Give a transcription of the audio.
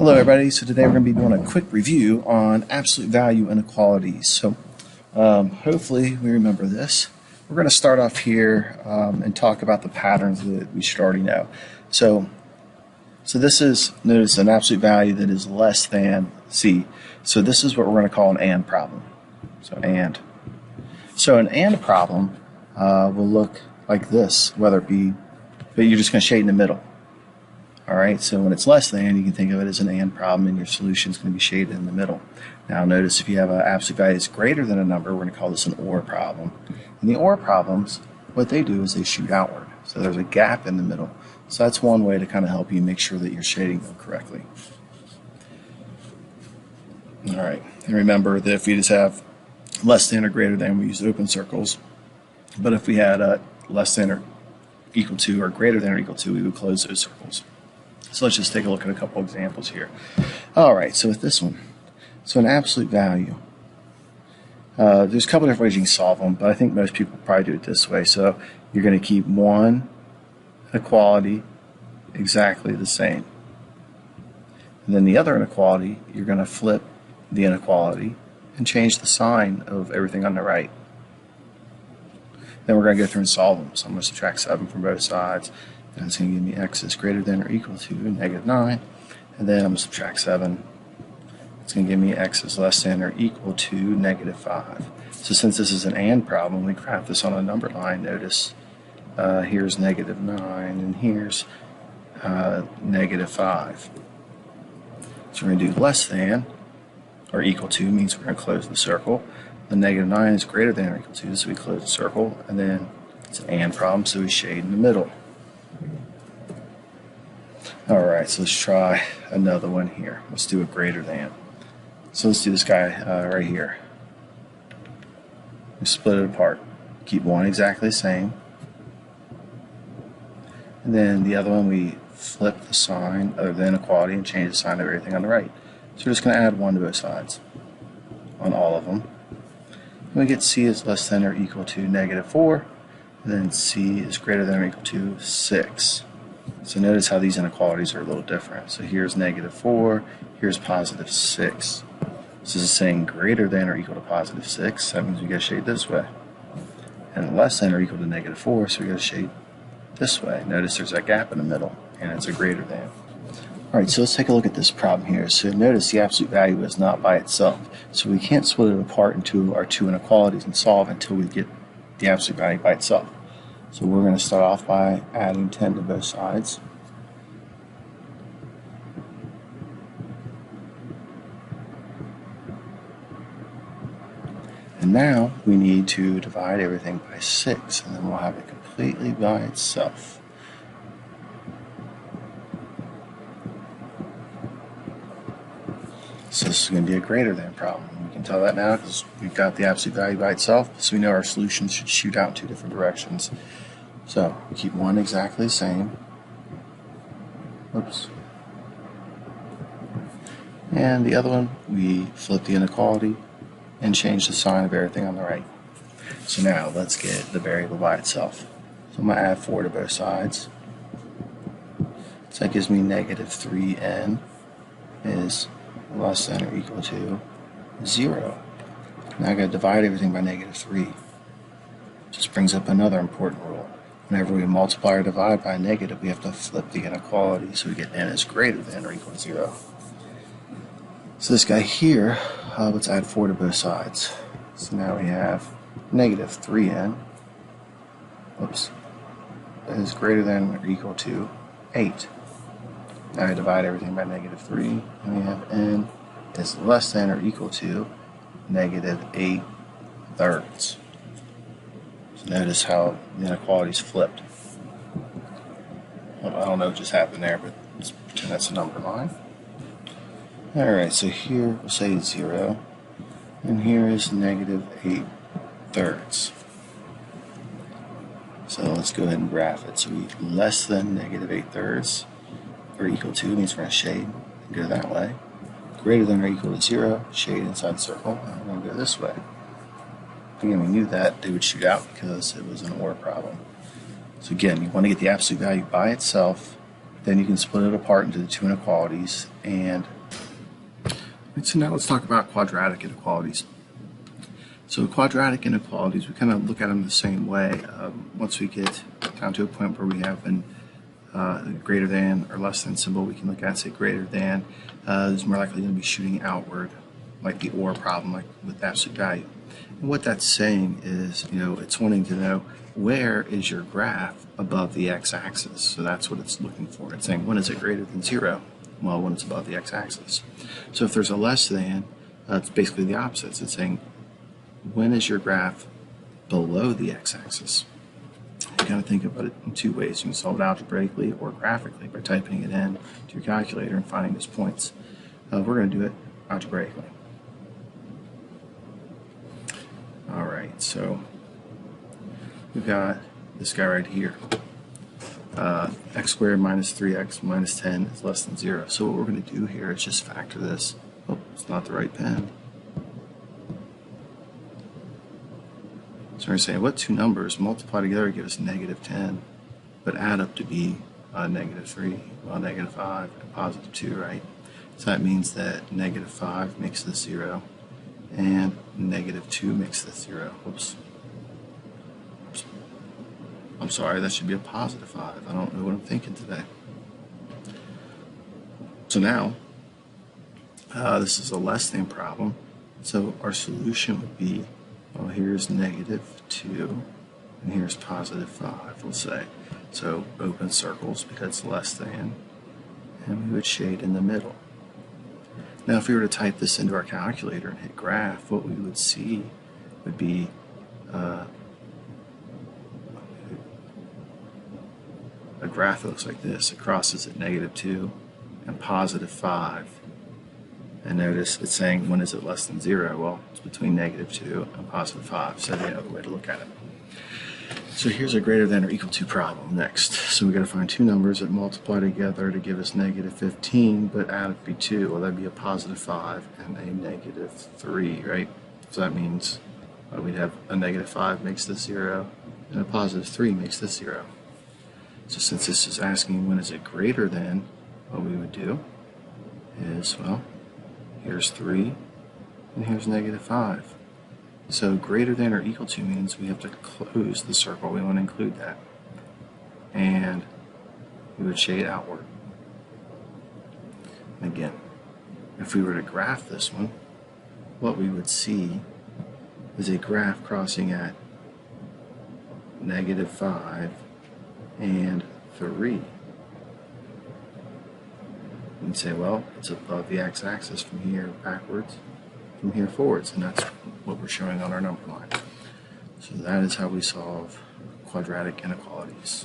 Hello everybody, so today we're going to be doing a quick review on absolute value inequalities. So hopefully we remember this. We're going to start off here and talk about the patterns that we should already know. So this is, notice, an absolute value that is less than C. So this is what we're going to call an AND problem. So an AND problem will look like this, whether it be, but you're just going to shade in the middle. Alright, so when it's less than, you can think of it as an AND problem, and your solution is going to be shaded in the middle. Now notice if you have an absolute value that's greater than a number, we're going to call this an OR problem. And the OR problems, what they do is they shoot outward. So there's a gap in the middle. So that's one way to kind of help you make sure that you're shading them correctly. Alright, and remember that if we just have less than or greater than, we use open circles. But if we had a less than or equal to or greater than or equal to, we would close those circles. So let's just take a look at a couple examples here. Alright, so with this one, so an absolute value, there's a couple different ways you can solve them, but I think most people probably do it this way. So you're going to keep one inequality exactly the same. And then the other inequality, you're going to flip the inequality and change the sign of everything on the right. Then we're going to go through and solve them. So I'm going to subtract 7 from both sides. And it's going to give me x is greater than or equal to -9. And then I'm going to subtract 7. It's going to give me x is less than or equal to -5. So since this is an AND problem, we graph this on a number line. Notice here's -9 and here's -5. So we're going to do less than or equal to means we're going to close the circle. The -9 is greater than or equal to, so we close the circle. And then it's an AND problem, so we shade in the middle. Alright, so let's try another one here. Let's do a greater than. So let's do this guy right here. We split it apart. Keep one exactly the same. And then the other one we flip the sign of the inequality and change the sign of everything on the right. So we're just going to add 1 to both sides on all of them. And we get C is less than or equal to -4. And then C is greater than or equal to 6. So notice how these inequalities are a little different. So here's -4, here's +6. So this is saying greater than or equal to +6. That means we got to shade this way. And less than or equal to -4, so we got to shade this way. Notice there's a gap in the middle, and it's a greater than. Alright, so let's take a look at this problem here. So notice the absolute value is not by itself. So we can't split it apart into our two inequalities and solve until we get the absolute value by itself. So we're going to start off by adding 10 to both sides. And now we need to divide everything by 6, and then we'll have it completely by itself. So this is going to be a greater than problem. We can tell that now because we've got the absolute value by itself, so we know our solutions should shoot out in 2 different directions. So we keep one exactly the same. Oops. And the other one, we flip the inequality and change the sign of everything on the right. So now let's get the variable by itself. So I'm going to add 4 to both sides. So that gives me -3n is less than or equal to 0. Now I've got to divide everything by -3. Just brings up another important rule. Whenever we multiply or divide by a negative, we have to flip the inequality so we get n is greater than or equal to 0. So this guy here, let's add 4 to both sides. So now we have -3n, is greater than or equal to 8. Now I divide everything by -3, and we have n is less than or equal to -8/3. So notice how the inequality is flipped. Well, I don't know what just happened there, but let's pretend that's a number line. Alright, so here we'll say it's 0, and here is -8/3. So let's go ahead and graph it. So we less than -8/3 or equal to means we're going to shade and go that way. Greater than or equal to 0, shade inside the circle, and we're going to go this way. Again, we knew that they would shoot out because it was an OR problem. So again, you want to get the absolute value by itself then you can split it apart into the two inequalities. And so now let's talk about quadratic inequalities. So quadratic inequalities, we kind of look at them the same way. Once we get down to a point where we have an greater than or less than symbol, we can look at, say, greater than is more likely going to be shooting outward, like the OR problem, like with absolute value. And what that's saying is, it's wanting to know where is your graph above the x-axis. So that's what it's looking for. It's saying, when is it greater than 0? Well, when it's above the x-axis. So if there's a less than, it's basically the opposite. It's saying, when is your graph below the x-axis? You kind of think about it in two ways. You can solve it algebraically or graphically by typing it in to your calculator and finding those points. We're going to do it algebraically. All right, so we've got this guy right here. X squared minus 3x minus 10 is less than 0. So what we're going to do here is just factor this. Oh, it's not the right pen. So we're going to say, what two numbers multiply together give us negative 10, but add up to be negative 3, well, negative 5, and positive 2, right? So that means that negative 5 makes this 0, and negative 2 makes this 0. Oops. I'm sorry, that should be a positive 5. I don't know what I'm thinking today. So now, this is a less than problem, so our solution would be, well, here's negative 2, and here's positive 5, we'll say. So open circles because it's less than, and we would shade in the middle. Now if we were to type this into our calculator and hit graph, what we would see would be a graph that looks like this. It crosses at negative 2 and positive 5. And notice it's saying, when is it less than 0? Well, it's between negative 2 and positive 5, so the other way to look at it. So here's a greater than or equal to problem next. So we've got to find two numbers that multiply together to give us negative 15, but add up to be 2. Well, that'd be a positive 5 and a negative 3, right? So that means we'd have a negative 5 makes this 0, and a positive 3 makes this 0. So since this is asking when is it greater than, what we would do is, well, here's 3, and here's negative 5. So greater than or equal to means we have to close the circle. We want to include that. And we would shade outward. And again, if we were to graph this one, what we would see is a graph crossing at negative 5 and 3. You can say, well, it's above the x-axis from here backwards, from here forwards, and that's what we're showing on our number line. So that is how we solve quadratic inequalities.